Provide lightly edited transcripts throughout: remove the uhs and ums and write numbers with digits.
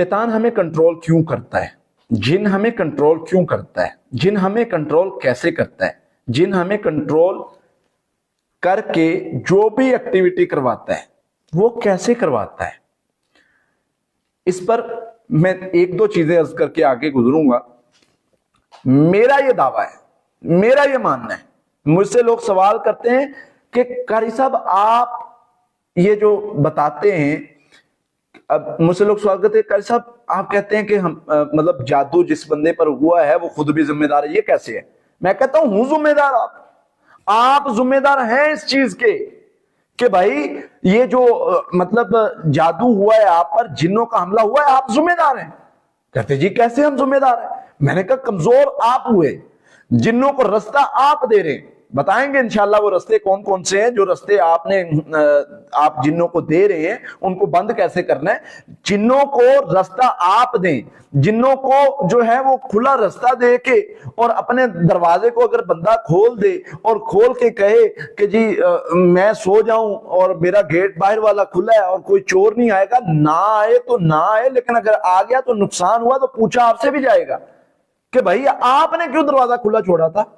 शैतान हमें कंट्रोल क्यों करता है, जिन हमें कंट्रोल क्यों करता है, जिन हमें कंट्रोल कैसे करता है, जिन हमें कंट्रोल करके जो भी एक्टिविटी करवाता है वो कैसे करवाता है, इस पर मैं एक दो चीजें अर्ज करके आगे गुजरूंगा। मेरा ये दावा है, मेरा ये मानना है, मुझसे लोग सवाल करते हैं कि कारी साहब आप ये जो बताते हैं, अब मुझसे लोग सवाल करते हैं कारी साहब आप कहते हैं कि हम मतलब जादू जिस बंदे पर हुआ है वो खुद भी जिम्मेदार है, ये कैसे है? मैं कहता हूं जिम्मेदार आप जिम्मेदार हैं इस चीज के कि भाई ये जो मतलब जादू हुआ है आप पर, जिन्नों का हमला हुआ है, आप जिम्मेदार हैं। कहते जी कैसे हम जिम्मेदार हैं? मैंने कहा कमजोर आप हुए, जिन्नों को रास्ता आप दे रहे हैं, बताएंगे इंशाल्लाह वो रास्ते कौन कौन से हैं जो रास्ते आप जिन्नों को दे रहे हैं, उनको बंद कैसे करना है। जिन्नों को रास्ता आप दें, जिन्नों को जो है वो खुला रास्ता दे के और अपने दरवाजे को अगर बंदा खोल दे और खोल के कहे कि जी मैं सो जाऊं और मेरा गेट बाहर वाला खुला है और कोई चोर नहीं आएगा, ना आए तो ना आए, लेकिन अगर आ गया तो नुकसान हुआ तो पूछा आपसे भी जाएगा कि भाई आपने क्यों दरवाजा खुला छोड़ा था।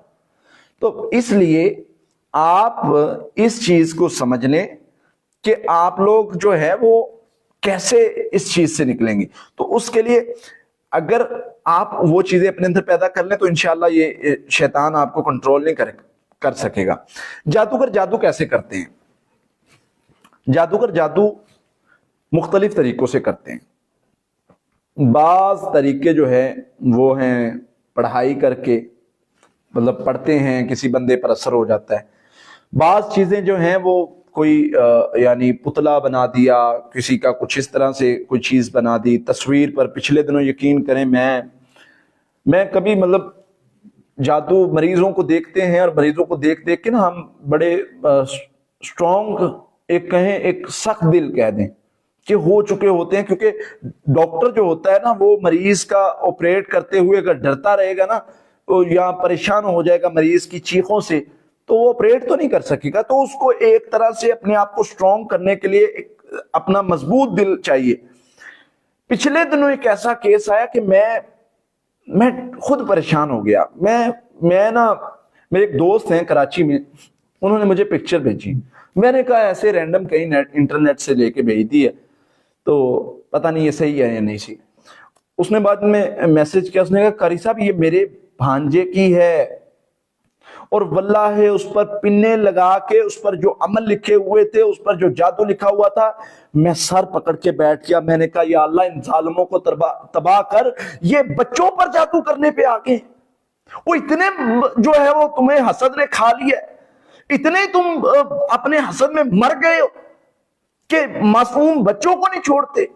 तो इसलिए आप इस चीज को समझ लें कि आप लोग जो है वो कैसे इस चीज से निकलेंगे। तो उसके लिए अगर आप वो चीजें अपने अंदर पैदा कर लें तो इंशाल्लाह ये शैतान आपको कंट्रोल नहीं कर सकेगा। जादूगर जादू कैसे करते हैं? जादूगर जादू मुख्तलिफ तरीकों से करते हैं। बाज तरीके जो है वो हैं पढ़ाई करके, मतलब पढ़ते हैं किसी बंदे पर असर हो जाता है। बाज चीजें जो हैं वो कोई यानी पुतला बना दिया, किसी का कुछ इस तरह से कोई चीज बना दी तस्वीर पर। पिछले दिनों यकीन करें मैं कभी मतलब जादू मरीजों को देखते हैं और मरीजों को देख देख के ना हम बड़े स्ट्रॉन्ग एक कहें एक सख्त दिल कह दें कि हो चुके होते हैं, क्योंकि डॉक्टर जो होता है ना वो मरीज का ऑपरेट करते हुए अगर डरता रहेगा ना तो या परेशान हो जाएगा मरीज की चीखों से, तो वो ऑपरेट तो नहीं कर सकेगा। तो उसको एक तरह से अपने आप को स्ट्रॉन्ग करने के लिए एक अपना मजबूत दिल चाहिए। पिछले दिनों एक ऐसा केस आया कि मैं खुद परेशान हो गया। मैं ना मेरे एक दोस्त हैं कराची में, उन्होंने मुझे पिक्चर भेजी, मैंने कहा ऐसे रैंडम कहीं इंटरनेट से लेके भेज दी है तो पता नहीं ये सही है या नहीं सही। उसने बाद में मैसेज किया, उसने कहा कारी साहब ये मेरे भांजे की है और वल्लाह है उस पर पिन्ने लगा के उस पर जो अमल लिखे हुए थे, उस पर जो जादू लिखा हुआ था, मैं सर पकड़ के बैठ गया। मैंने कहा या अल्लाह इन जालिमों को तबाह कर, ये बच्चों पर जादू करने पे आके वो इतने जो है वो तुम्हें हसद ने खा लिया, इतने तुम अपने हसद में मर गए हो कि मासूम बच्चों को नहीं छोड़ते।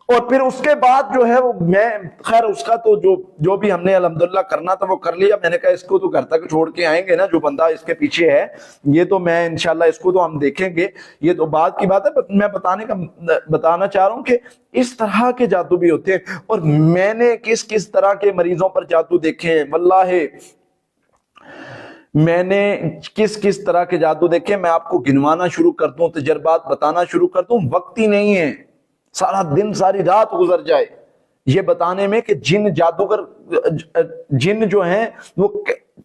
और फिर उसके बाद जो है वो मैं खैर उसका तो जो भी हमने अल्हम्दुलिल्लाह करना था वो कर लिया। मैंने कहा इसको तो घर तक छोड़ के आएंगे ना, जो बंदा इसके पीछे है ये तो मैं इंशाल्लाह इसको तो हम देखेंगे, ये तो बात की बात है। मैं बताना चाह रहा हूं कि इस तरह के जादू भी होते हैं और मैंने किस किस तरह के मरीजों पर जादू देखे हैं, वल्लाह मैंने किस किस तरह के जादू देखे। मैं आपको गिनवाना शुरू कर दूं, तजर्बात बताना शुरू कर दूं, वक्त ही नहीं है, सारा दिन सारी रात गुजर जाए ये बताने में कि जिन जो हैं वो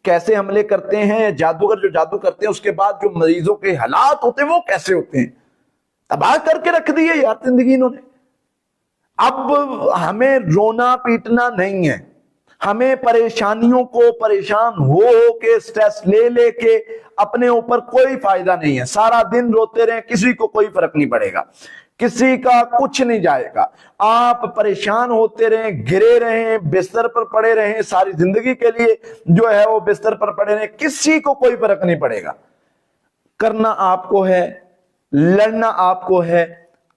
कैसे हमले करते हैं, जादूगर जो जादू करते हैं उसके बाद जो मरीजों के हालात होते हैं वो कैसे होते हैं। तबाह करके रख दिए यार जिंदगी इन्होंने। अब हमें रोना पीटना नहीं है, हमें परेशानियों को परेशान हो के स्ट्रेस ले के अपने ऊपर कोई फायदा नहीं है। सारा दिन रोते रहे, किसी को कोई फर्क नहीं पड़ेगा, किसी का कुछ नहीं जाएगा। आप परेशान होते रहें, गिरे रहें, बिस्तर पर पड़े रहें, सारी जिंदगी के लिए जो है वो बिस्तर पर पड़े रहें, किसी को कोई फर्क नहीं पड़ेगा। करना आपको है, लड़ना आपको है।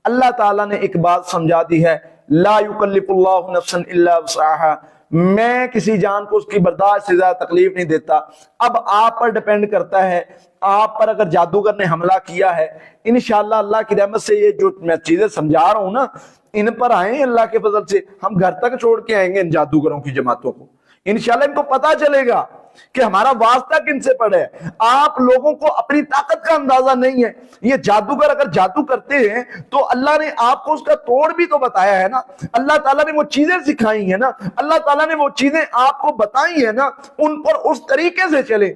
अल्लाह ताला ने एक बात समझा दी है, ला युकल्लिफुल्लाहु नफ्सन इल्ला वुसअहा, मैं किसी जान को उसकी बर्दाश्त से ज्यादा तकलीफ नहीं देता। अब आप पर डिपेंड करता है, आप पर अगर जादूगर ने हमला किया है, इंशाअल्लाह अल्लाह की रहमत से ये जो मैं चीजें समझा रहा हूं ना, इन पर आए अल्लाह के फजल से, हम घर तक छोड़ के आएंगे इन जादूगरों की जमातों को। इंशाअल्लाह इनको पता चलेगा کہ ہمارا واسطہ کن سے پڑے. آپ لوگوں کو اپنی طاقت کا اندازہ نہیں ہے. یہ جادوگر اگر جادو کرتے ہیں تو اللہ نے آپ کو اس کا توڑ بھی تو بتایا ہے نا. اللہ تعالیٰ نے وہ چیزیں سکھائی ہیں نا, اللہ تعالیٰ نے وہ چیزیں آپ کو بتائی ہیں نا, ان پر اس طریقے سے چلے.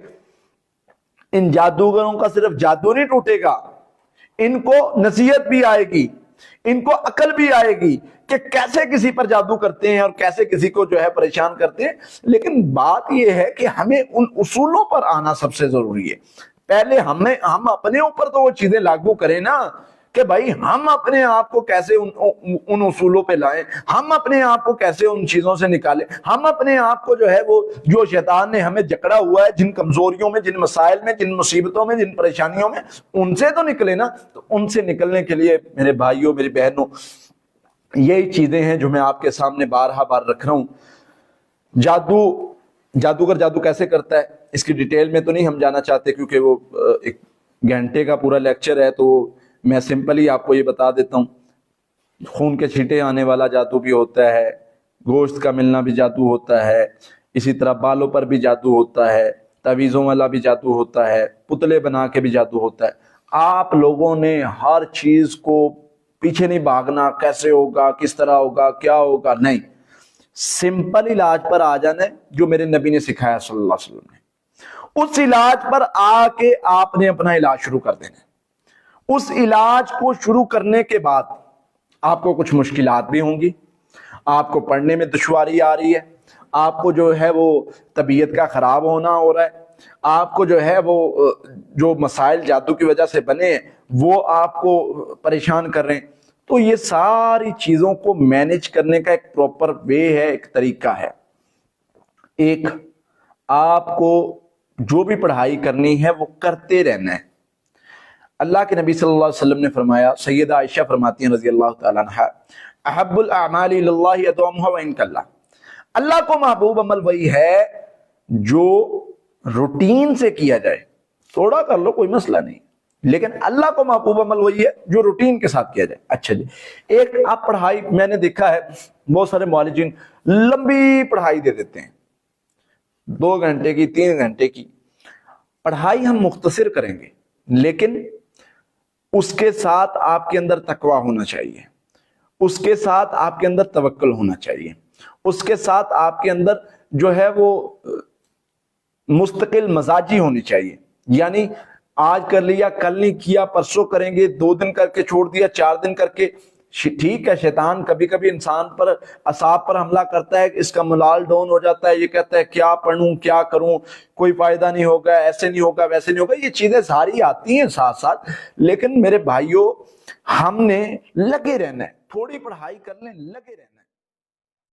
ان جادوگروں کا صرف جادو نہیں ٹوٹے گا, ان کو نصیحت بھی آئے گی, ان کو عقل بھی آئے گی کہ کیسے کسی پر جادو کرتے ہیں اور کیسے کسی کو جو ہے پریشان کرتے ہیں. لیکن بات یہ ہے کہ ہمیں ان اصولوں پر آنا سب سے ضروری ہے. پہلے ہم اپنے اوپر تو وہ چیزیں لاگو کریں نا کہ بھائی ہم اپنے آپ کو کیسے ان اصولوں پہ لائیں, ہم اپنے آپ کو کیسے ان چیزوں سے نکالیں, ہم اپنے آپ کو جو ہے وہ جو شیطان نے ہمیں جکڑا ہوا ہے جن کمزوریوں میں, جن مسائل میں, جن مصیبتوں میں, جن پریشانیوں میں, ان سے تو نکلے نا. تو ان سے نکلنے کے لیے میرے بھائیوں, میری بہنوں, یہی چیزیں ہیں جو میں آپ کے سامنے بارہا بار رکھ رہا ہوں. جادوگر جادو کیسے کرتا ہے اس کی ڈیٹیل میں تو نہیں ہم جانا چاہتے کیونکہ وہ ایک گھنٹے کا پورا لیکچر ہے, تو میں سمپلی آپ کو یہ بتا دیتا ہوں. خون کے چھینٹے آنے والا جادو بھی ہوتا ہے, گوشت کا ملنا بھی جادو ہوتا ہے, اسی طرح بالوں پر بھی جادو ہوتا ہے, تعویذوں والا بھی جادو ہوتا ہے, پتلے بنا کے بھی جادو ہوتا ہے. آپ لوگوں نے ہر چیز کو پیچھے نہیں بھاگنا, کیسے ہوگا, کس طرح ہوگا, کیا ہوگا, نہیں. سمپل علاج پر آ جانا ہے جو میرے نبی نے سکھایا صلی اللہ علیہ وسلم نے. اس علاج پر آ کے آپ نے اپنا علاج شروع کر دینا ہے. اس علاج کو شروع کرنے کے بعد آپ کو کچھ مشکلات بھی ہوں گی, آپ کو پڑھنے میں دشواری آ رہی ہے, آپ کو جو ہے وہ طبیعت کا خراب ہونا ہو رہا ہے, آپ کو جو ہے وہ جو مسائل جادو کی وجہ سے بنے ہیں وہ آپ کو پریشان کر رہے ہیں. تو یہ ساری چیزوں کو مینج کرنے کا ایک پراپر وے ہے, ایک طریقہ ہے. ایک, آپ کو جو بھی پڑھائی کرنی ہے وہ کرتے رہنا ہے. اللہ کے نبی صلی اللہ علیہ وسلم نے فرمایا, سیدہ عائشہ فرماتی ہیں رضی اللہ تعالیٰ عنہا, احب الاعمال الاللہ ادومها وان قل. اللہ کو محبوب عمل وہی ہے جو روٹین سے کیا جائے, تھوڑا کر لو کوئی مسئلہ نہیں, لیکن اللہ کو محبوب عمل وہی ہے جو روٹین کے ساتھ کیا جائے. اچھا جی, ایک آپ پڑھائی, میں نے دیکھا ہے بہت سارے معالجین لمبی پڑھائی دے دیتے ہیں, 2 گھنٹے کی, 3 گھنٹے کی پڑھائی ہم مختصر کریں گے, لیکن اس کے ساتھ آپ کے اندر تقویٰ ہونا چاہیے, اس کے ساتھ آپ کے اندر توکل ہونا چاہیے, اس کے ساتھ آپ کے اندر جو ہے وہ مستقل مزاجی ہونی چاہیے. یعنی آج کر لیا, کل نہیں کیا, پرسوں کریں گے, 2 دن کر کے چھوڑ دیا, 4 دن کر کے. ٹھیک ہے, شیطان کبھی کبھی انسان پر, اعصاب پر حملہ کرتا ہے, اس کا ملال ڈاؤن ہو جاتا ہے, یہ کہتا ہے کیا پڑھوں, کیا کروں, کوئی فائدہ نہیں ہوگا, ایسے نہیں ہوگا, ویسے نہیں ہوگا. یہ چیزیں ساری آتی ہیں ساتھ ساتھ, لیکن میرے بھائیوں ہم نے لگے رہنا ہے, تھوڑی پڑھائی کر لیں, لگے رہنا ہے.